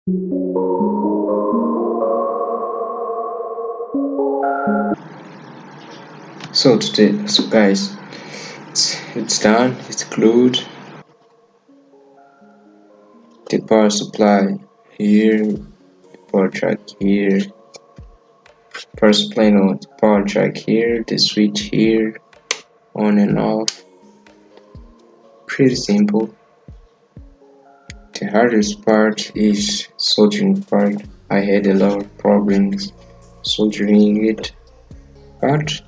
So guys, it's done. It's glued. The power supply here, power jack here, power supply no, the power jack here, the switch here, on and off. Pretty simple. The hardest part is soldering part. I had a lot of problems soldering it, but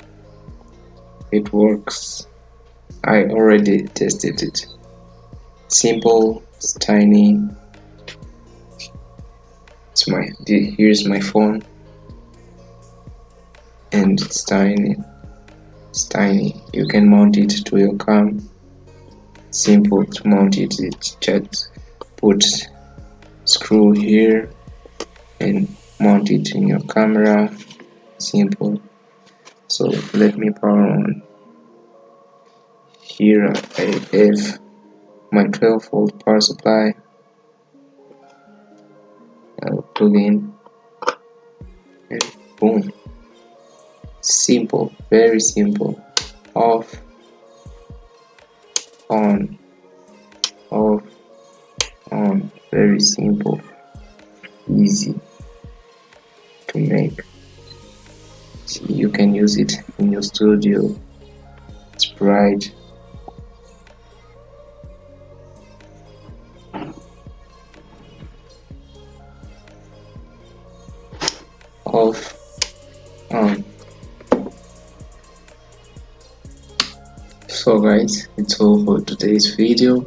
it works. I already tested it. Simple, it's tiny. Here's my phone, and it's tiny. It's tiny. You can mount it to your cam. Simple to mount it. It's just put screw here and mount it in your camera. Simple. So let me power on. Here I have my 12-volt power supply. I'll plug in and boom. Simple, very simple. Off, on, off, on. Very simple, easy to make. So you can use it in your studio. It's bright. Off, on. So guys, it's all for today's video.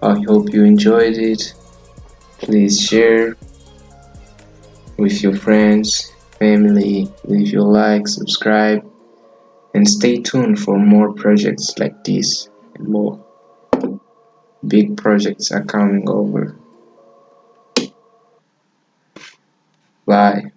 I hope you enjoyed it. Please share with your friends, family, leave your like, subscribe, and stay tuned for more projects like this and more. Big projects are coming over. Bye.